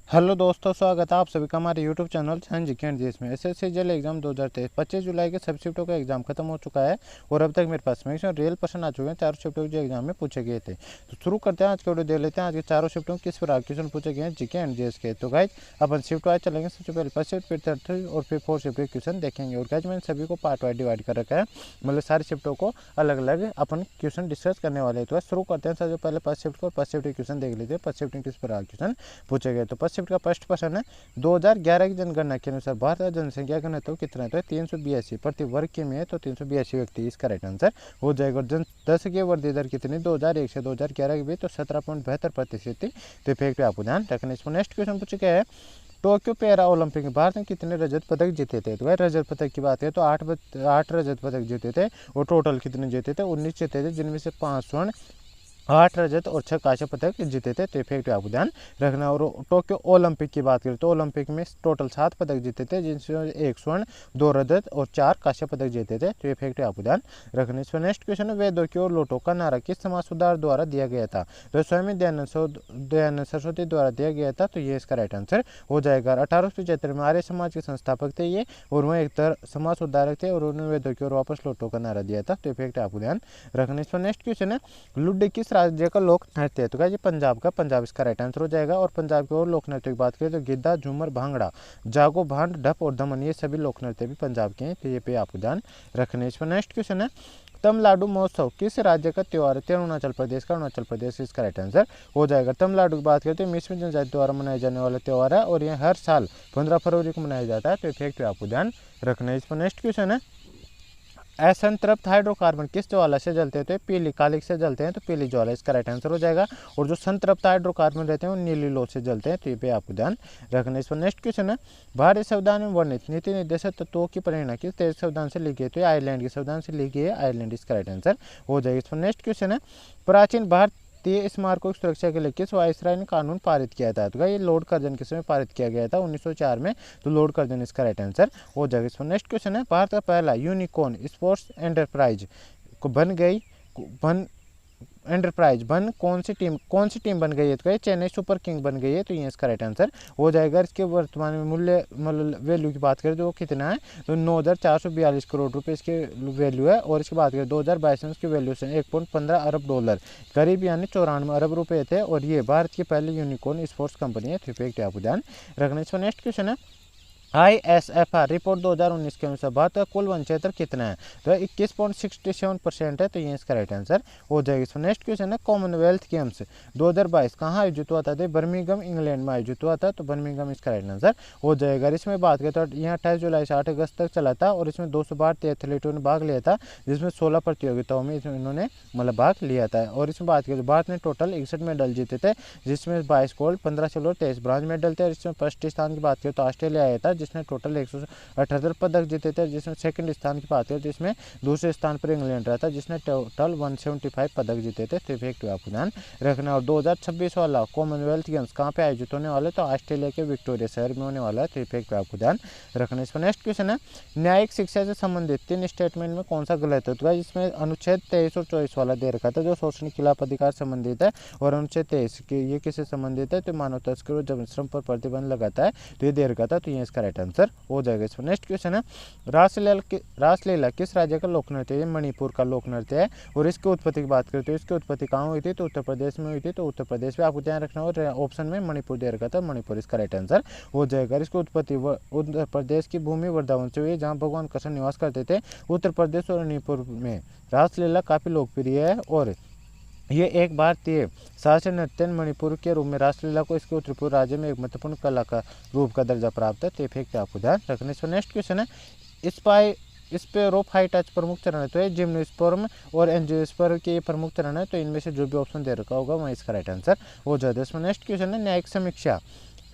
Hello दोस्तों, स्वागत है आप सभी का हमारे यूट्यूब चैनल जी के जिसमें एसएससी जेल एग्जाम 2023 25 जुलाई के सब शिफ्टों का एग्जाम खत्म हो चुका है और अब तक मेरे पास मैक्सिमम रियल पर्सन आ चुके हैं चारों शिफ्टों के जो एग्जाम में पूछे गए थे। तो शुरू करते हैं आज का वीडियो, देख लेते हैं आज के चारों शिफ्टों में किस प्रकार क्वेश्चन पूछे गए हैं जीके एंड जीएस के। तो गाइज अपन शिफ्ट वाइज चलेंगे। सबसे पहले फर्स्ट शिफ्ट, फिर थर्ड और फिर फोर्थ शिफ्ट के क्वेश्चन देखेंगे। और गाइज मैंने सभी को पार्ट वाइज डिवाइड कर रखा है, मतलब सारी शिफ्टों को अलग अलग अपन क्वेश्चन डिस्कस करने वाले हैं। तो शुरू करते हैं। सबसे पहले फर्स्ट शिफ्ट को, फर्स्ट शिफ्ट के क्वेश्चन देख लीजिए। फर्स्ट शिफ्ट में किस प्रकार क्वेश्चन पूछे गए। तो फर्स्ट शिफ्ट का फर्स्ट क्वेश्चन है 2011 की जनगणना के अनुसार भारत का जनसंख्या घनत्व कितना है। तो 382 प्रति वर्ग के में है, तो 382 व्यक्ति इसका राइट आंसर हो जाएगा। और जनसंख्या वृद्धि दर कितनी 2001 से 2011 के बीच, तो 17.72% थी। तो इफेक्ट आपको ध्यान रखना। इसमें नेक्स्ट क्वेश्चन पूछा गया है टोक्यो पैरा ओलंपिक में भारत ने कितने रजत पदक जीते थे। तो भाई रजत पदक की बात है तो 8 रजत पदक जीते थे। और टोटल कितने जीते थे 19 जीते थे, जिनमें से 5 स्वर्ण, 8 रजत और 6 कांस्य पदक जीते थे। तो इफेक्ट आपको ध्यान रखना। और टोक्यो ओलंपिक की बात करें तो ओलंपिक में टोटल 7 पदक जीते थे, जिनसे 1 स्वर्ण, 2 रजत और 4 कांस्य पदक जीते थे। तो इफेक्ट आपको ध्यान रखना। इसमें नेक्स्ट क्वेश्चन है वेदों की ओर लौटो का नारा किस समाज सुधार द्वारा दिया गया था। तो स्वामी दयानंद सरस्वती द्वारा दिया गया था। तो ये इसका राइट आंसर हो जाएगा। 1875 में आर्य समाज के संस्थापक थे ये, और वह एक तरह समाज सुधारक थे और उन्होंने वेदों की ओर वापस लौटो का नारा दिया था। तो इफेक्ट आपको ध्यान रखना। इसमें नेक्स्ट क्वेश्चन है लुड्डी किस राज्य का लोक नृत्य है। तो क्या पंजाब का, पंजाब इसका राइट आंसर हो जाएगा। और पंजाब की और लोक नृत्य की बात करें तो गिद्धा, झूमर, भांगड़ा, जागो, भांड, ढप और दमन, ये सभी लोक नृत्य भी पंजाब के हैं। तो ये पे आपको ध्यान रखने। इसमें नेक्स्ट क्वेश्चन है तमिलनाडु महोत्सव किस राज्य का त्योहार है। अरुणाचल प्रदेश का, अरुणाचल प्रदेश इसका राइट आंसर हो जाएगा। तमिलनाडु की बात करते हैं मिश्र जनजाति द्वारा मनाया जाने वाला त्यौहार है और यह हर साल 15 फरवरी को मनाया जाता है। तो इफेक्ट आपको ध्यान रखना है। इसमें नेक्स्ट क्वेश्चन है असंतृप्त हाइड्रोकार्बन किस ज्वाला से जलते हैं। तो पीली कालिक से जलते हैं। तो पीली ज्वाला इसका राइट आंसर हो जाएगा। और जो संतृप्त हाइड्रोकार्बन रहते हैं वो नीली लौ से जलते हैं। तो ये पे आपको ध्यान रखना। इस पर नेक्स्ट क्वेश्चन है भारतीय संविधान में वर्णित नीति निर्देशक तत्वों की प्रेरणा किस देश संविधान से ली गई। तो आयरलैंड के संविधान से ली गई है। आयरलैंड इसका राइट आंसर हो जाएगा। इस पर नेक्स्ट क्वेश्चन है प्राचीन भारतीय स्मारकों की सुरक्षा के लिए किस वायसराय ने कानून पारित किया था। तो ये लॉर्ड कर्जन के समय पारित किया गया था 1904 में। तो लॉर्ड कर्जन इसका राइट आंसर हो जाएगा। इस पर नेक्स्ट क्वेश्चन है भारत का पहला यूनिकॉर्न स्पोर्ट्स एंटरप्राइज को बन एंटरप्राइज बन कौन सी टीम बन गई है। तो चेन्नई सुपर किंग बन गई है। तो ये इसका राइट आंसर हो जाएगा। इसके वर्तमान में मूल्य मतलब वैल्यू की बात करें तो वो कितना है तो 9,442 करोड़ रुपए इसके वैल्यू है। और इसकी बात करें 2022 में इसकी वैल्यूशन 1.15 अरब डॉलर करीब यानी 94 अरब रुपए थे। और ये भारत की पहली यूनिकॉर्न स्पोर्ट्स कंपनी है। तो इफेक्ट आपको ध्यान रखना। इसका नेक्स्ट क्वेश्चन है ISFR रिपोर्ट 2019 के अनुसार भारत का कुल वन क्षेत्र कितना है। तो 21.67% है। तो ये इसका राइट आंसर हो जाएगा। इसमें नेक्स्ट क्वेश्चन है कॉमनवेल्थ गेम्स 2022 कहाँ आयोजित हुआ था। तो बर्मिंघम इंग्लैंड में आयोजित हुआ था। तो बर्मिंघम इसका राइट आंसर हो जाएगा। इसमें बात करें तो यहाँ 28 जुलाई से 8 अगस्त तक चला था और इसमें 200 भारतीय एथलीटों ने भाग लिया था, जिसमें 16 प्रतियोगिताओं में इन्होंने मतलब भाग लिया था। और इसमें बात करें तो भारत ने टोटल 61 मेडल जीते थे, जिसमें 22 गोल्ड, 15 सिल्वर, 23 ब्रॉन्ज मेडल थे। और इसमें फर्स्ट स्थान की बात करें तो ऑस्ट्रेलिया आया था, जिसने टोटल 178 पदक जीते थे। जिसमें सेकंड स्थान की बात करें तो इसमें दूसरे स्थान पर इंग्लैंड रहा था, जिसने टोटल 175 पदक जीते थे। तो इफेक्ट आपको ध्यान रखना। और 2026 वाला कॉमनवेल्थ गेम्स कहाँ पे आयोजित होने वाले तो ऑस्ट्रेलिया के विक्टोरिया शहर में होने वाला है। तो इफेक्ट आपको ध्यान रखना। इसमें नेक्स्ट क्वेश्चन है न्यायिक शिक्षा से संबंधित 3 स्टेटमेंट में कौन सा गलत है। तो इसमें अनुच्छेद 23 और 24 वाला दे रखा था जो शोषण खिलाफ अधिकार संबंधित है। और अनुच्छेद 23 ये किससे संबंधित है तो मानव तस्करों जब श्रम पर प्रतिबंध लगाता है तो ये दे रखा था। तो ये इसका राइट आंसर हो जाएगा। इसमें नेक्स्ट क्वेश्चन है रासलीला किस राज्य का लोक नृत्य है। मणिपुर का लोक नृत्य है। और इसकी उत्पत्ति की बात करें तो इसकी उत्पत्ति कहाँ हुई थी तो उत्तर प्रदेश में हुई थी। तो उत्तर प्रदेश पे आपको ध्यान रखना। और ऑप्शन में मणिपुर दे रखा था, मणिपुर इसका राइट आंसर हो जाएगा। इसकी उत्पत्ति उत्तर प्रदेश की भूमि वृंदावन से हुई, जहाँ भगवान कृष्ण निवास करते थे। उत्तर प्रदेश और मणिपुर में रासलीला काफी लोकप्रिय है। और ये एक भारतीय शास्त्रीय नृत्य मणिपुर के रूप में रासलीला को इसके उत्तर पूर्व राज्य में एक महत्वपूर्ण कला का रूप का दर्जा प्राप्त है। तो इफेक्ट आपको ध्यान रखने से नेक्स्ट क्वेश्चन है स्पेरोफाइटाच प्रमुख चरण है। तो ये जिम्नोस्पर्म और एंजियोस्पर्म के प्रमुख चरण है। तो इनमें से जो भी ऑप्शन दे रखा होगा वहाँ इसका राइट आंसर हो जाता है। इसमें नेक्स्ट क्वेश्चन है न्यायिक समीक्षा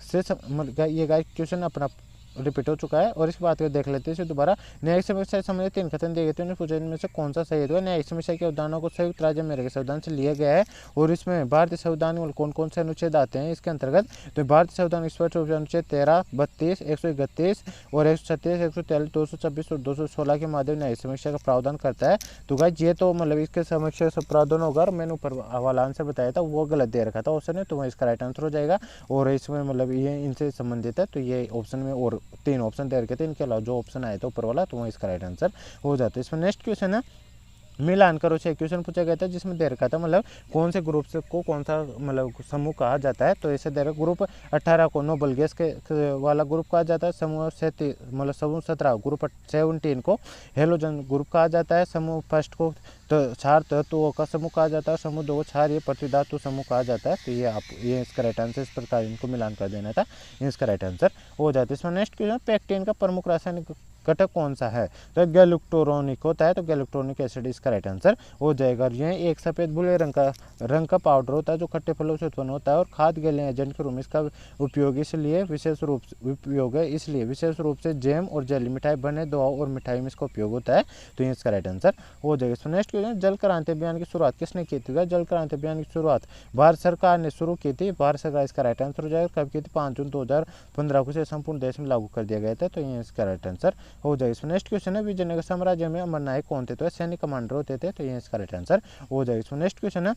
से ये क्वेश्चन अपना रिपीट हो चुका है। और इसके बाद देख लेते हैं इसे दोबारा। न्यायिक समस्या से संबंधित 3 कथन दिए गए थे, उन्हें पूछा इनमें से कौन सा सही है। न्यायिक समस्या के उदाहरणों को संयुक्त राज्य अमेरिका के संविधान से लिया गया है और इसमें भारतीय संविधान में कौन कौन से अनुच्छेद आते हैं इसके अंतर्गत। तो भारतीय संविधान स्पष्ट रूप से अनुच्छेद 13, 32, 131 और 136, 143, 226 और 216 के माध्यम न्यायिक समीक्षा का प्रावधान करता है। तो गाइस ये तो मतलब इसके समीक्षा से प्रावधान होगा। और मैंने ऊपर हवाला आंसर बताया था वो गलत दे रखा था ऑप्शन में, तो वह इसका राइट आंसर हो जाएगा। और इसमें मतलब ये इनसे संबंधित है, तो ये ऑप्शन में और 3 ऑप्शन दे रखे थे, इनके अलावा जो ऑप्शन आया था ऊपर वाला, तो वह इसका राइट आंसर हो जाता है। इसमें नेक्स्ट क्वेश्चन है मिलान करो से क्वेश्चन पूछा गया था, जिसमें दे रखा था मतलब कौन से ग्रुप से को कौन सा मतलब समूह कहा जाता है। तो ऐसे दे रखा ग्रुप 18 को नोबल गैस के वाला ग्रुप कहा जाता है। समूह से मतलब समूह 17 ग्रुप 17 को हेलोजन ग्रुप कहा जाता है। समूह फर्स्ट को तो क्षार तत्वों का समूह कहा जाता है। समूह 2 क्षार ये पृथ्वी समूह कहा जाता है। तो ये इसका राइट आंसर, इस प्रकार इनको मिलान कर देना था, इसका राइट आंसर हो जाता है। इसमें नेक्स्ट क्वेश्चन पेक्टिन का प्रमुख रासायनिक घटक कौन सा है। तो गैल्यूक्टोरोनिक होता है, तो गैल्यूक्टोरोनिक एसिड इसका राइट आंसर हो जाएगा। यह एक सफेद भूरे रंग का पाउडर होता है जो खट्टे फलों से उत्पन्न होता है और खाद्य गैलिंग एजेंट के रूप में इसका उपयोग इसलिए विशेष रूप से जैम और जेली मिठाई बने दवा और मिठाई में इसका उपयोग होता है। तो इसका राइट आंसर हो जाएगा। इसमें नेक्स्ट क्वेश्चन जल क्रांति अभियान की शुरुआत किसने की थी। जल क्रांति अभियान की शुरुआत भारत सरकार ने शुरू की थी। भारत सरकार इसका राइट आंसर हो जाएगा। कब की थी 5 जून 2015 को इसे संपूर्ण देश में लागू कर दिया गया था। तो ये इसका राइट आंसर हो जाएगा। इसमें नेक्स्ट क्वेश्चन है विजयनगर साम्राज्य में अमर नायक कौन थे। तो सैनिक कमांडर होते थे। तो ये इसका राइट आंसर हो जाएगा। इसमें नेक्स्ट क्वेश्चन है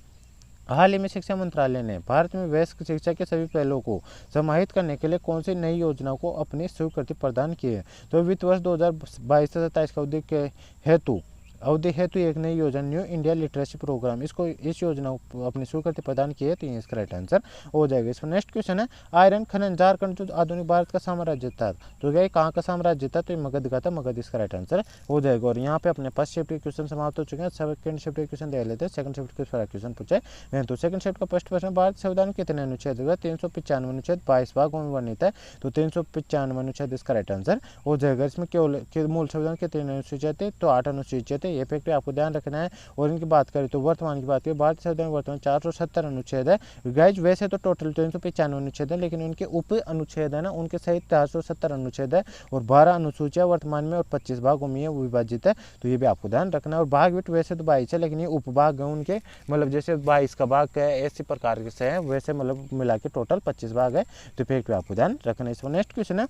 हाल ही में शिक्षा मंत्रालय ने भारत में वयस्क शिक्षा के सभी पहलुओं को समाहित करने के लिए कौन सी नई योजनाओं को अपनी स्वीकृति प्रदान की है। तो वित्त वर्ष 2022 से 27 का अवधि हेतु एक नई योजना न्यू इंडिया लिटरेसी प्रोग्राम इस योजना को अपनी स्वीकृति प्रदान की है। तो ये इसका राइट आंसर हो जाएगा। इसमें नेक्स्ट क्वेश्चन है आयरन खनन झारखंड जो आधुनिक भारत का साम्राज्य था, तो क्या कहाँ का साम्राज्य था। तो ये मगध का था, मगध इसका राइट आंसर हो जाएगा। और यहाँ पे अपने फर्स्ट शिफ्ट के क्वेश्चन समाप्त हो चुके हैं। सेकंड शिफ्ट के क्वेश्चन देख लेते हैं। सेकंड शिफ्ट के क्वेश्चन पूछे तो सेकंड शिफ्ट का फर्स्ट प्रश्न भारत संविधान कितने अनुच्छेद होगा। 395 अनुच्छेद 22 भागों में वर्णित है। तो 395 अनुच्छेद इसका राइट आंसर हो जाएगा। इसमें केवल मूल संविधान कितने अनुच्छेद थे। तो 8 अनुच्छेद थे। ये फैक्ट आपको ध्यान रखना है। और इनकी बात करें तो वर्तमान की बात करें भारतीय संविधान वर्तमान 470 अनुच्छेद है। गाइज वैसे तो टोटल 395 अनुच्छेद है, लेकिन उनके उप अनुच्छेद है ना, उनके सहित 470 अनुच्छेद है और 12 अनुसूचियां वर्तमान में और 25 भागों में विभाजित है। तो ये भी आपको ध्यान रखना है। और भाग भी वैसे तो 22 है, लेकिन ये उपभाग है उनके, मतलब जैसे 22 का भाग है ऐसी प्रकार से है, वैसे मतलब मिला के टोटल 25 भाग है। तो फिर आपको ध्यान रखना है। इसमें नेक्स्ट क्वेश्चन है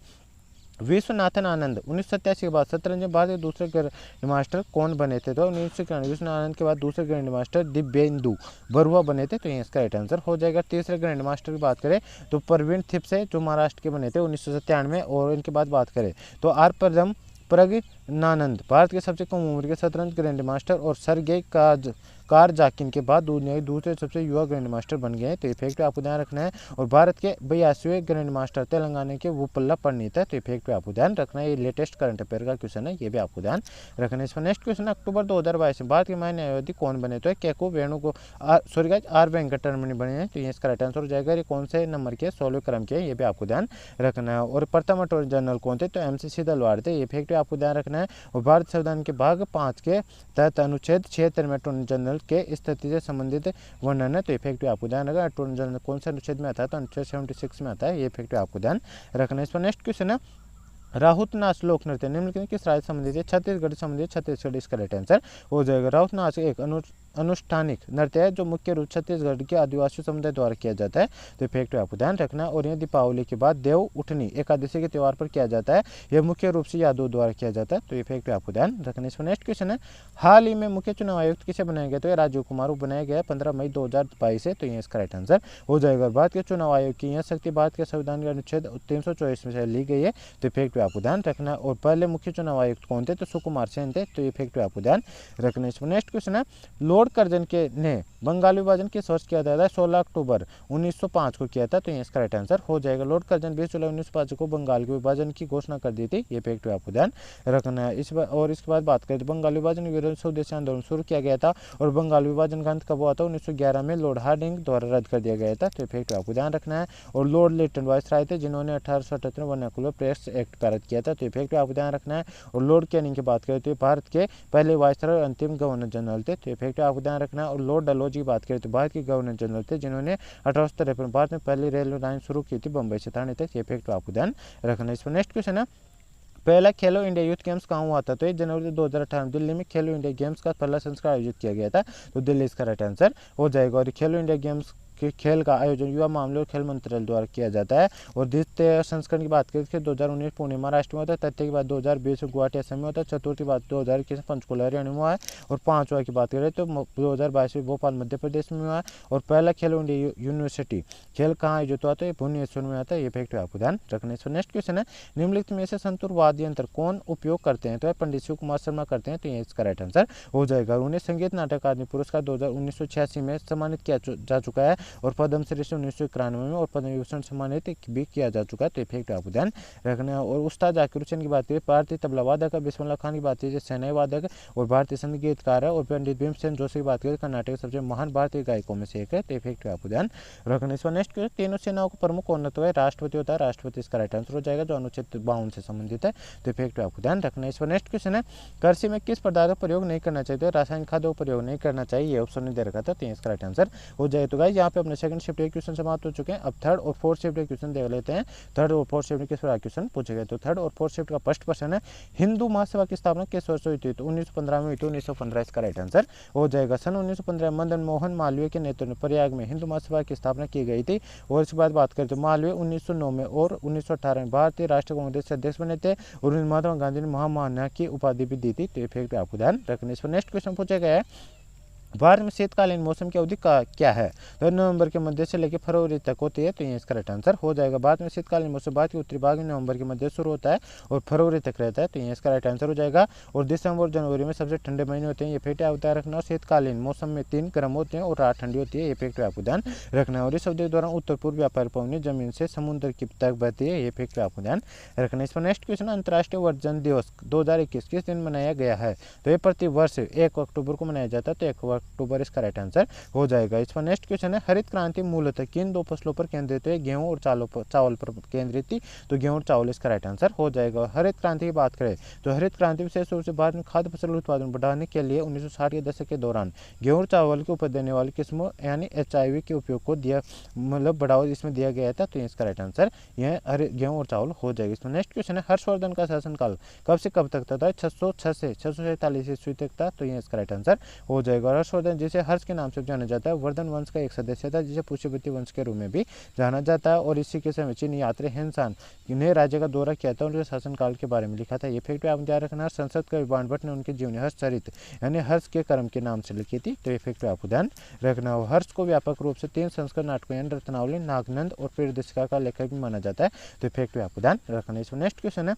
विश्वनाथन आनंद 1987 के बाद शतरंज भारत के दूसरे ग्रैंड मास्टर कौन बने थे। तो विश्वनाथन आनंद के बाद दूसरे ग्रैंड मास्टर दिव्येंदु बरुआ बने थे। तो ये इसका राइट आंसर हो जाएगा। तीसरे ग्रैंड मास्टर की बात करें तो प्रवीण थिप्से जो महाराष्ट्र के बने थे 1997। और इनके बाद बात करें तो आर प्रज्ञानंद भारत के सबसे कम उम्र के शतरंज ग्रैंड मास्टर और सरगेई कारजाकिन के बाद दूसरे सबसे युवा ग्रैंड मास्टर बन गए। तो इफेक्ट आपको ध्यान रखना है। और भारत के 82वें ग्रैंड मास्टर तेलंगाना के वुपल्ला पंडित है। तो इफेक्ट आपको ध्यान रखना है। ये लेटेस्ट करंट अफेयर का क्वेश्चन है, ये भी आपको ध्यान रखना है। इसमें नेक्स्ट क्वेश्चन अक्टूबर 2022 में भारत के महान न्यायवादी कौन बने। तो केको आर वेंकटरमणि बने हैं। तो ये इसका राइट आंसर हो जाएगा। ये कौन से नंबर के 16वें क्रम के, ये भी आपको ध्यान रखना है। और प्रथम अटॉर्नी जनरल कौन थे। तो MC सिदलवाड़ थे। ये इफेक्ट आपको ध्यान रखना है। और भारत संविधान के भाग 5 के तहत अनुच्छेद 76 में अटॉर्नी जनरल के स्थिति से संबंधित वर्णन है। तो इफेक्ट आपको ध्यान रखना है। अटॉर्नी जनरल कौन से अनुच्छेद में आता है। तो अनुच्छेद 76 में आता है। ये इफेक्ट आपको ध्यान रखना है। इस पर नेक्स्ट क्वेश्चन है राहुत नाच लोक नृत्य निम्नलिखित किस राज्य संबंधित है। छत्तीसगढ़ संबंधित, छत्तीसगढ़ इसका राइट आंसर हो जाएगा। राहुत नाच एक अनुष्ठानिक नृत्य है जो मुख्य रूप छत्तीसगढ़ के आदिवासी समुदाय द्वारा किया जाता है। तो इफेक्ट आपको ध्यान रखना है। और यह दीपावली के बाद देव उठनी एकादशी के त्यौहार पर किया जाता है। यह मुख्य रूप से यादव द्वारा किया जाता है। तो इफेक्ट आपको ध्यान रखना है। इसमें नेक्स्ट क्वेश्चन है हाल ही में मुख्य चुनाव आयुक्त किसे बनाया गया। तो राजीव कुमार को बनाया गया 15 मई 2022 से। तो ये इसका राइट आंसर हो जाएगा। भारत के चुनाव आयोग की यह शक्ति भारत के संविधान के अनुच्छेद 324 में से ली गई है। तो इफेक्ट आपको ध्यान रखना है। और पहले मुख्य चुनाव आयुक्त कौन थे। तो सुकुमार सेन थे। तो इफेक्ट आपको ध्यान रखना है। इसमें नेक्स्ट क्वेश्चन है लॉर्ड कर्जन के ने बंगाल विभाजन किस वर्ष किया था। 16 अक्टूबर 1905 को किया था। तो ये इसका राइट आंसर हो जाएगा। लॉर्ड कर्जन 20 जुलाई 1905 को बंगाल के विभाजन की घोषणा कर दी थी। ये फैक्ट आपको ध्यान रखना है। और इसके बाद बात करें तो बंगाल विभाजन के विरुद्ध स्वदेशी आंदोलन शुरू किया गया था। और बंगाल विभाजन का अंत कब हुआ था। 1911 में लॉर्ड हार्डिंग द्वारा रद्द कर दिया गया था। तो फैक्ट आपको ध्यान रखना है। और लॉर्ड लिटन वायसराय थे जिन्होंने 1878 में वर्नाकुलर प्रेस एक्ट पारित किया था। तो ये फैक्ट आपको ध्यान रखना है। और लॉर्ड कैनिंग की बात करें तो भारत के पहले वायसराय और अंतिम गवर्नर जनरल थे। तो ये फैक्ट आपको आपको ध्यान रखना है। और लॉर्ड डलहौजी की बात करें तो भारत के गवर्नर जनरल थे जिन्होंने 1853 में भारत में पहली रेलवे लाइन शुरू की थी बम्बई से ठाणे तक। ये फैक्ट आपको ध्यान रखना है। इस पर नेक्स्ट क्वेश्चन है, पहला खेलो इंडिया यूथ गेम्स कहाँ हुआ था? तो 1 जनवरी 2018 में दिल्ली में खेलो इंडिया गेम्स का पहला संस्करण आयोजित किया गया था। तो दिल्ली इसका राइट आंसर हो जाएगा। और खेलो इंडिया गेम्स के खेल का आयोजन युवा मामले और खेल मंत्रालय द्वारा किया जाता है। और द्वितीय संस्करण की बात करें तो 2019 पुणे महाराष्ट्र में होता है, तृतीय की बात 2020 में गुवाहाटी असम में होता है, चतुर्थी बात 2021 में पंचकुला हरियाणा में हुआ है, और पांचवा की बात करें तो 2022 में भोपाल मध्य प्रदेश में हुआ है। और पहला खेलो इंडिया यूनिवर्सिटी खेल कहाँ आयोजित हुआ? तो ये भुवनेश्वर में आता है। ये फैक्ट आपको ध्यान रखने से। नेक्स्ट क्वेश्चन है, निम्नलिखित में से संतूर वाद्य यंत्र कौन उपयोग करते हैं? तो पंडित शिव कुमार शर्मा करते हैं। तो ये इसका राइट आंसर हो जाएगा। उन्हें संगीत नाटक अकादमी पुरस्कार 1986 में सम्मानित किया जा चुका है, और पद्मश्री 1991 में, और पद्म विभूषण सम्मानित भी किया जा चुका है। तो फैक्ट आपको ध्यान रखना है। और उस्ताद जाकिर हुसैन की बात करें, भारतीय तबला वादक है। बिस्मिल्लाह खान की बात करें, सेनाई वादक और भारतीय संगीतकार है। और पंडित भीमसेन जोशी की बात करें, कर्नाटक के सबसे महान भारतीय गायकों में से एक है। तो फैक्ट आपको ध्यान रखना है। नेक्स्ट तीनों सेनाओं का प्रमुख कौन होता है? राष्ट्रपति होता है। राष्ट्रपति इसका राइट आंसर हो जाएगा, जो अनुच्छेद 52 से संबंधित है। तो फैक्ट आपको ध्यान रखना है। इस पर नेक्स्ट क्वेश्चन है, कृषि में किस पदार्थ का प्रयोग नहीं करना चाहिए? तो रासायनिक खादों का प्रयोग नहीं करना चाहिए। ये ऑप्शन नहीं दे रखा था, तो इसका राइट आंसर हो जाए। तो गाइस यहाँ पे अपने सेकंड शिफ्ट के क्वेश्चन समाप्त हो चुके हैं। अब थर्ड और फोर्थ शिफ्ट के क्वेश्चन देख लेते हैं। थर्ड और फोर्थ शिफ्ट किस प्रकार क्वेश्चन पूछे गए? तो थर्ड और फोर्थ शिफ्ट का फर्स्ट क्वेश्चन है, हिंदू महासभा की स्थापना किस वर्ष हुई थी? तो 1915 में हुई थी। 1915 इसका राइट आंसर हो जाएगा। सन 1915 मदन मोहन मालवीय के नेतृत्व में प्रयाग में हिंदू महासभा की स्थापना की गई थी। और इसके बाद बात करें तो मालवीय 1909 में और 1918 में भारतीय राष्ट्रीय कांग्रेस के अध्यक्ष बने थे, और महात्मा गांधी ने महामान्य की उपाधि भी दी थी। तो ये फैक्ट आपको ध्यान रखने। इस पर नेक्स्ट क्वेश्चन पूछा गया है, भारत में शीतकालीन मौसम की अवधि का क्या है? तो नवंबर के मध्य से लेकर फरवरी तक होती है। तो ये इसका राइट आंसर हो जाएगा। भारत में शीतकालीन मौसम भारत के उत्तरी भाग में नवंबर के मध्य शुरू होता है और फरवरी तक रहता है। तो ये इसका राइट आंसर हो जाएगा। और दिसंबर और जनवरी में सबसे ठंडे महीने होते हैं। ये फैक्ट आपको ध्यान रखना। और शीतकालीन मौसम में 3 गर्म होते हैं और 8 ठंडी होती है। ये फैक्ट आपको ध्यान रखना है। और इस अवधि के दौरान उत्तर पूर्व व्यापार पवनी जमीन से समुद्र की तक बहती है। ये फैक्ट आपको ध्यान रखना है। इस पर नेक्स्ट क्वेश्चन, अंतर्राष्ट्रीय वर्जन दिवस 2021 किस दिन मनाया गया है? तो ये प्रति वर्ष 1 अक्टूबर को मनाया जाता है। तो 1 अक्टूबर इसका राइट आंसर हो जाएगा। इस पर नेक्स्ट क्वेश्चन है, हरित क्रांति मूलतः किन 2 फसलों पर केंद्रित है? गेहूं और चावल पर केंद्रित थी। तो गेहूं और चावल इसका राइट आंसर हो जाएगा। हरित क्रांति की बात करें तो हरित क्रांति विशेष रूप से भारत में खाद्य फसल उत्पादन बढ़ाने के लिए 1960 के दशक के दौरान गेहूं और चावल के उपज देने वाली किस्मों यानी HIV के उपयोग को दिया मतलब बढ़ावा इसमें दिया गया था। तो इसका राइट आंसर यह गेहूं और चावल हो जाएगा। इसमें नेक्स्ट क्वेश्चन है, हर्षवर्धन का शासनकाल कब से कब तक था? 606 से 647 ईस्वी तक था। तो ये इसका राइट आंसर हो जाएगा। हर्षवर्धन जिसे हर्ष के नाम से जाना जाता है, वर्धन वंश का एक सदस्य था जिसे पुष्यवती वंश के रूप में भी जाना जाता है। और इसी के समय चीन यात्री हेनसान ने राज्य का दौरा किया था, उनके शासनकाल के बारे में लिखा था। ये फैक्ट आप ध्यान रखना। संसद का विद्वान भट्ट ने उनके जीवनी हर्षचरित यानी हर्ष के कर्म के नाम से लिखी थी। तो ये फैक्ट आपको ध्यान रखना हो। हर्ष को व्यापक रूप से 3 संस्कृत नाटकों यानी रत्नावली, नागनंद और प्रियदर्शिका का लेखक भी माना जाता है। तो फैक्ट आपको ध्यान रखना। इसमें नेक्स्ट क्वेश्चन है,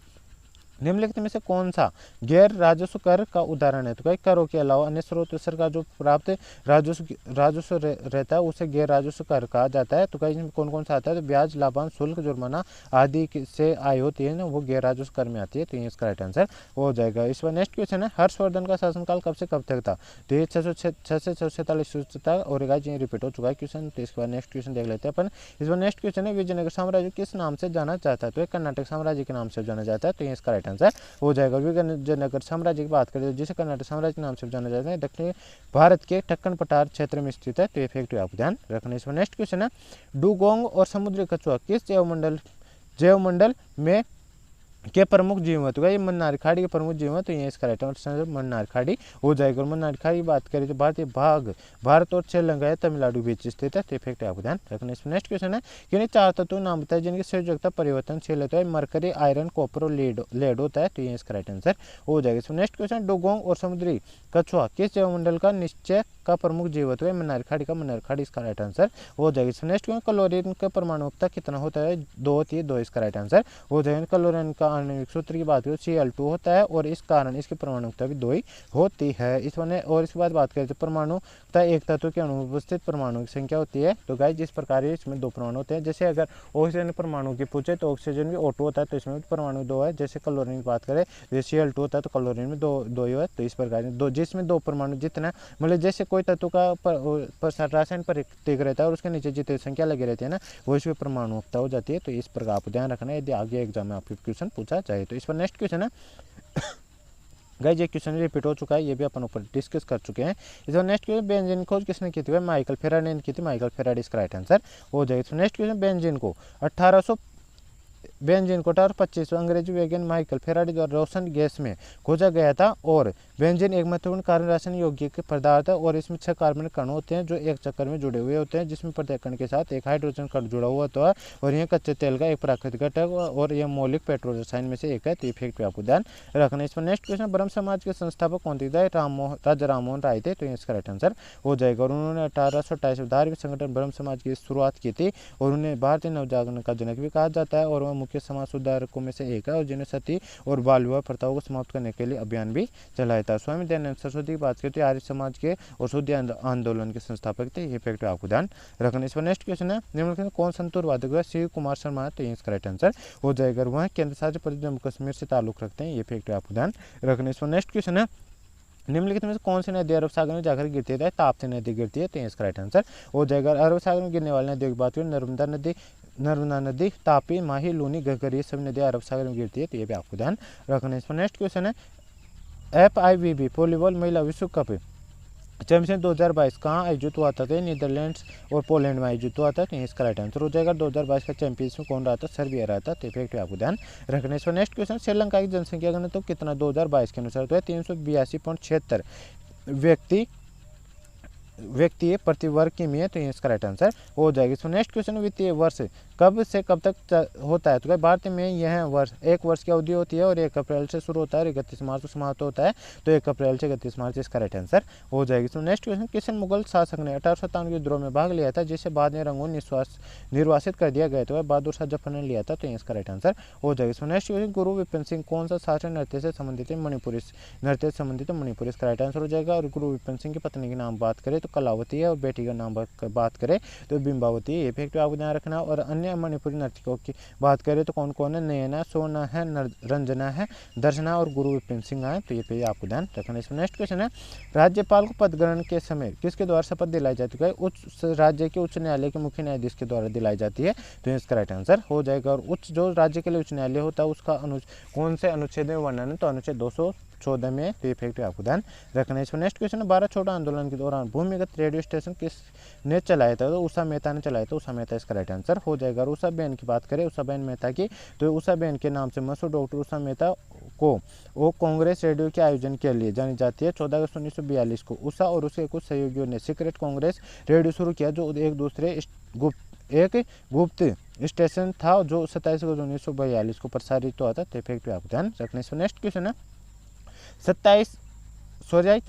निम्नलिखित में से कौन सा गैर राजस्व कर का उदाहरण है? तो कई करों के अलावा अन्य स्रोत सरकार जो प्राप्त राजस्व रहता है उसे गैर राजस्व कर कहा जाता है। तो कई इसमें कौन कौन सा आता है? तो ब्याज, लाभांश, शुल्क, जुर्माना आदि से आय होती है ना, वो गैर राजस्व कर में आती है। तो ये इसका राइट आंसर हो जाएगा। इस पर नेक्स्ट क्वेश्चन है, हर्षवर्धन का शासनकाल कब से कब तक था? तो ये 606 से 647 था। और ये रिपीट हो चुका है क्वेश्चन। तो इसके बाद नेक्स्ट क्वेश्चन देख लेते हैं अपन। इस पर नेक्स्ट क्वेश्चन है, विजयनगर साम्राज्य किस नाम से जाना जाता है? तो कर्नाटक साम्राज्य के नाम से जाना जाता है। तो ये इसका आंसर हो जाएगा। विजयनगर साम्राज्य की बात करें जिसे कर्नाटक साम्राज्य के नाम से जाना जाता है, दक्षिणी भारत के ठक्कन पठार क्षेत्र में स्थित है। तो ये फैक्ट आप ध्यान रखना। इसमें नेक्स्ट क्वेश्चन है, डुगोंग और समुद्री कछुआ किस जैवमंडल में के प्रमुख जीव है? तो ये मन्नार खाड़ी के प्रमुख जीव है। तो ये इसका राइट आंसर मन्नार खाड़ी हो जाएगा। और मन्नार खाड़ी की बात करें तो भारत और श्रीलंका या तमिलनाडु बीच स्थित है। तो फैक्ट आपको ध्यान रखना। इसमें नेक्स्ट क्वेश्चन है, किन्हीं 4 तत्वों नाम बताए जिनकी संयोजकता परिवर्तनशील होता है? मरकरी, आयरन, कॉपर और लेड होता है। तो ये इसका राइट आंसर हो जाएगा। इसमें नेक्स्ट क्वेश्चन, डुगोंग और समुद्री कछुआ किस जैवमंडल का निश्चय का प्रमुख जीव है? मन्नार खाड़ी इसका राइट आंसर हो जाएगा। इसमें नेक्स्ट क्वेश्चन, क्लोरीन का परमाणुकता कितना होता है? 2 होती है। 2 इसका राइट आंसर हो जाएगा। क्लोरीन का आणविक सूत्र की बात करें Cl2 होता है और इस कारण इसकी परमाणुकता भी 2 ही होती है। इसमें और इसके बाद बात करें तो परमाणुकता एक तत्व के अणु उपस्थित परमाणु की संख्या होती है। तो गाइस जिस प्रकार इसमें 2 परमाणु होते हैं, जैसे अगर ऑक्सीजन परमाणु की पूछे तो ऑक्सीजन भी O2 होता है। तो इसमें परमाणु 2 है। जैसे क्लोरीन की बात करें तो Cl2 होता है, तो क्लोरीन में 2 ही है। तो इस प्रकार जिसमें 2 परमाणु जितना मतलब जैसे कोई तत्व का रासायन प्रतीक रहता है और उसके नीचे जितनी संख्या लगी रहती है ना, वो इसमें परमाणुकता हो जाती है। तो इस प्रकार आपको ध्यान रखना है यदि आगे एग्जाम में आपके क्वेश्चन पूछा जाए तो। इस पर नेक्स्ट क्वेश्चन है गाइस ये क्वेश्चन रिपीट हो चुका है, ये भी अपन ऊपर डिस्कस कर चुके हैं। इसमें नेक्स्ट क्वेश्चन बेंजीन खोज किसने की थी? माइकल फेराडे ने की थी। माइकल फेराडे इसका राइट आंसर हो जाएगा। नेक्स्ट क्वेश्चन बेंजीन को 1825 अंग्रेजी वैज्ञानिक माइकल फेराडे द्वारा रोशन गैस में खोजा गया था। और बेंजीन एक महत्वपूर्ण कार्बन रासायन यौगिक पदार्थ है और इसमें 6 कार्बनिक कण होते हैं जो एक चक्कर में जुड़े हुए होते हैं, जिसमें प्रत्येक कण के साथ एक हाइड्रोजन कण जुड़ा हुआ होता है और यह कच्चे तेल का एक प्राकृतिक घटक है और यह मौलिक पेट्रोल रसायन में से एक है। तो ये फैक्ट आपको ध्यान रखना है। इसमें नेक्स्ट क्वेश्चन ब्रह्म समाज के संस्थापक कौन थे? राजा राममोहन राय थे। तो इसका राइट आंसर हो जाएगा। और उन्होंने 1828 में धार्मिक संगठन ब्रह्म समाज की शुरुआत की थी और उन्हें भारतीय नवजागरण का जनक भी कहा जाता है और वह मुख्य समाज सुधारकों में से एक है और जिन्हें सती और बाल विवाह प्रथाओं को समाप्त करने के लिए अभियान भी चलाया था। स्वामी दयानंद सरस्वती की बात करें तो आर्य समाज के और शुद्ध आंदोलन के संस्थापक थे। ये फैक्ट आपको ध्यान रखना। इस पर नेक्स्ट क्वेश्चन है निम्नलिखित कौन संतूर वादक है? शिव कुमार शर्मा है। तो ये इसका राइट आंसर हो जाएगा। वह केंद्र शासित प्रदेश जम्मू कश्मीर से ताल्लुक रखते हैं। ये फैक्ट आपको ध्यान रखना। इस पर नेक्स्ट क्वेश्चन है निम्नलिखित में से कौन सी नदी अरब सागर में जाकर गिरती है? ताप्ती नदी गिरती है। तो इसका राइट आंसर हो जाएगा। अरब सागर में गिरने वाली नदियों की बात करें नर्मदा नदी, तापी, माही, लूनी, घग्गर ये सभी नदियां अरब सागर में गिरती है। तो ये भी आपको ध्यान रखना है। इस पर नेक्स्ट क्वेश्चन है FIVB वॉलीबॉल महिला विश्व कप चैंपियनशिप 2022 कहाँ आयोजित हुआ था? नीदरलैंड्स और पोलैंड में आयोजित हुआ था। तो इसका राइट आंसर हो जाएगा। 2022 का चैंपियनशिप कौन रहा था? सर्बिया रहा था। तो इफेक्ट आपको ध्यान रखना है। इसमें नेक्स्ट क्वेश्चन श्रीलंका की जनसंख्या घनत्व कितना 2022 के अनुसार? तो है 382.76 व्यक्ति प्रति वर्ग किमी है। तो इसका राइट आंसर हो जाएगा। इसमें नेक्स्ट क्वेश्चन वित्तीय वर्ष कब से कब तक होता है? तो भारत में यह वर्ष 1 वर्ष की अवधि होती है और 1 अप्रैल से शुरू होता है और 31 मार्च को समाप्त होता है। तो 1 अप्रैल से 31 मार्च इसका राइट आंसर हो जाएगा। इसमें नेक्स्ट क्वेश्चन किस मुगल शासक ने 1857 के विद्रोह में भाग लिया था जिसे बाद में रंगून निर्वासित कर दिया गया? तो बहादुर शाह जफर ने लिया था। तो इसका राइट आंसर हो जाएगा। इसमें नेक्स्ट क्वेश्चन गुरु विपिन सिंह कौन सा शास्त्रीय नृत्य से संबंधित है? मणिपुरी नृत्य से संबंधित है। मणिपुरी इसका राइट आंसर हो जाएगा। और गुरु विपिन सिंह की पत्नी के नाम बात करें तो कलावती है और बेटी का नाम बात करें तो बिंबावती है। ये फैक्ट आपको ध्यान रखना। और अन्य मणिपुरी नर्तकों की बात करें तो कौन कौन है? नयना, सोना है, रंजना है, दर्शना और गुरु विपिन सिंह है। तो ये पे आपको ध्यान रखना। इसमें नेक्स्ट क्वेश्चन है राज्यपाल को पद ग्रहण के समय किसके द्वारा शपथ दिलाई जाती है? उच्च राज्य के उच्च न्यायालय के मुख्य न्यायाधीश के द्वारा दिलाई जाती है। तो इसका राइट आंसर हो जाएगा। और उच्च जो राज्य के लिए उच्च न्यायालय होता है उसका कौन से अनुच्छेद में वर्णन है? तो अनुच्छेद 214 में। तो ये फैक्ट आपको ध्यान रखना है। इसमें नेक्स्ट क्वेश्चन है भारत छोड़ो आंदोलन के दौरान भूमिगत रेडियो स्टेशन किसने चलाया था? तो उषा मेहता ने चलाया था। उषा मेहता इसका राइट आंसर हो जाएगा। और उषा बेन की बात करें उषा बेन मेहता की तो उषा बेन के नाम से मशहूर डॉक्टर उषा मेहता को वो कांग्रेस रेडियो के आयोजन के लिए जानी जाती है। 14 अगस्त 1942 को उषा और उसके कुछ सहयोगियों ने सीक्रेट कांग्रेस रेडियो शुरू किया जो एक गुप्त स्टेशन था जो 27 अगस्त 1942 को प्रसारित हुआ था। तो फैक्ट आपको ध्यान रखने से नेक्स्ट क्वेश्चन है 27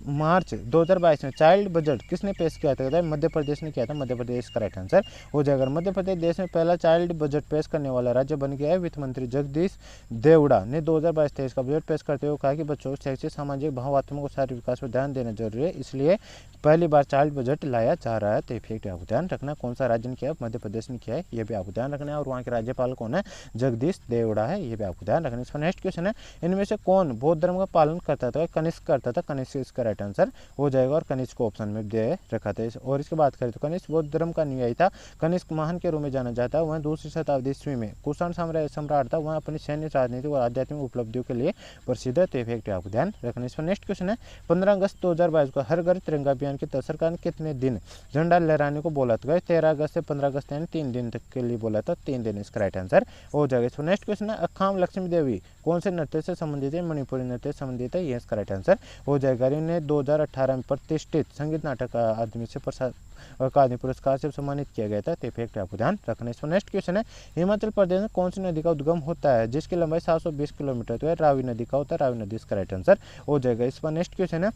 मार्च 2022 में चाइल्ड बजट किसने पेश किया था? मध्य प्रदेश ने किया था। मध्य प्रदेश का राइट आंसर हो जाएगा। मध्य प्रदेश देश में पहला चाइल्ड बजट पेश करने वाला राज्य बन गया है। वित्त मंत्री जगदीश देवड़ा ने 2022-23 का बजट पेश करते हुए कहा कि बच्चों को शैक्षिक, सामाजिक, भावात्मक और शारीरिक विकास पर ध्यान देना जरूरी है, इसलिए पहली बार चाइल्ड बजट लाया जा रहा है। तो इफेक्ट आपको ध्यान रखना। कौन सा राज्य ने किया? मध्य प्रदेश ने किया है। ये भी आपको ध्यान रखना है। और वहाँ के राज्यपाल कौन है? जगदीश देवड़ा है। ये भी आपको ध्यान रखना है। इसका नेक्स्ट क्वेश्चन है इनमें से कौन बौद्ध धर्म का पालन करता था? कनिष्क करता था। कनिष्क इसका राइट आंसर हो जाएगा। और कनिष्क को ऑप्शन में दे रखा था। और इसकी बात करें तो कनिष्क बौद्ध धर्म का अनुयायी था। कनिष्क महान के रूप में जाना जाता है। वह 2री शताब्दी ईस्वी में कुषाण सम्राट था। वह अपनी सैन्य, राजनीतिक और आध्यात्मिक उपलब्धियों के लिए प्रसिद्ध है। तो इफेक्ट आपको ध्यान रखना। इसमें नेक्स्ट क्वेश्चन है 15 अगस्त 2022 को हर घर तिरंगा अभियान के तहत सरकार ने कितने दिन झंडा लहराने को बोला था? 13 अगस्त से 15 अगस्त यानी 3 दिन तक के लिए बोला था। 3 दिन इसका राइट आंसर हो जाएगा। इसमें नेक्स्ट क्वेश्चन है अखाम लक्ष्मी देवी कौन से नृत्य से संबंधित है? मणिपुरी नृत्य से संबंधित है। ये इसका राइट आंसर हो जाएगा। इन्हें 2018 में प्रतिष्ठित संगीत नाटक अकादमी से अकादमी पुरस्कार से सम्मानित किया गया था। तो इफेक्ट आपको ध्यान रखना। इसमें नेक्स्ट क्वेश्चन है हिमाचल प्रदेश में कौन सी नदी का उद्गम होता है जिसकी लंबाई 720 किलोमीटर? तो है रावी नदी का होता है। रावी नदी इसका राइट आंसर हो जाएगा। इस पर नेक्स्ट क्वेश्चन है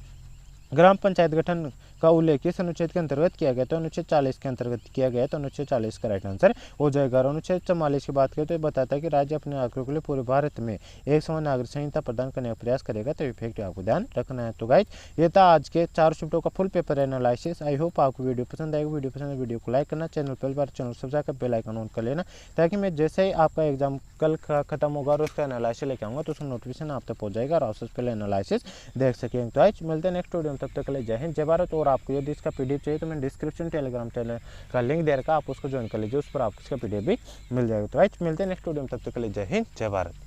ग्राम पंचायत गठन का उल्लेख किस अनुच्छेद के अंतर्गत किया गया? तो अनुच्छेद 40 के अंतर्गत किया गया। तो अनुच्छेद 40 का राइट आंसर हो जाएगा। और अनुच्छेद 44 की बात करें तो ये बताता है कि राज्य अपने नागरिकों के लिए पूरे भारत में एक समान नागरिक संहिता प्रदान करने का प्रयास करेगा। तो इफेक्ट आपको ध्यान रखना है। तो गाइस ये था आज के 4 शिफ्टों का full paper analysis. I hope आपको वीडियो पसंद आएगा। वीडियो पसंद है वीडियो को लाइक करना, चैनल पहली बार चैनल सब्सक्राइब कर बेल आइकन ऑन कर लेना ताकि मैं जैसे ही आपका एग्जाम कल खत्म होगा और उसका एनालिसिस लेके आऊँगा तो उसका नोटिफिकेशन आप तक पहुँच जाएगा और आप सबसे पहले एनालिसिस देख सकेंगे। तो आज मिलते हैं नेक्स्ट वीडियो में। तब तक के लिए जय हिंद, जय भारत। और आपको यदि इसका पीडीएफ चाहिए तो मैं डिस्क्रिप्शन टेलीग्राम चैनल का लिंक दे रखा, आप उसको ज्वाइन कर लीजिए, उस पर आपको इसका पीडीएफ भी मिल जाएगा। तो आज मिलते हैं नेक्स्ट वीडियो में। तब तक के लिए जय हिंद, जय भारत।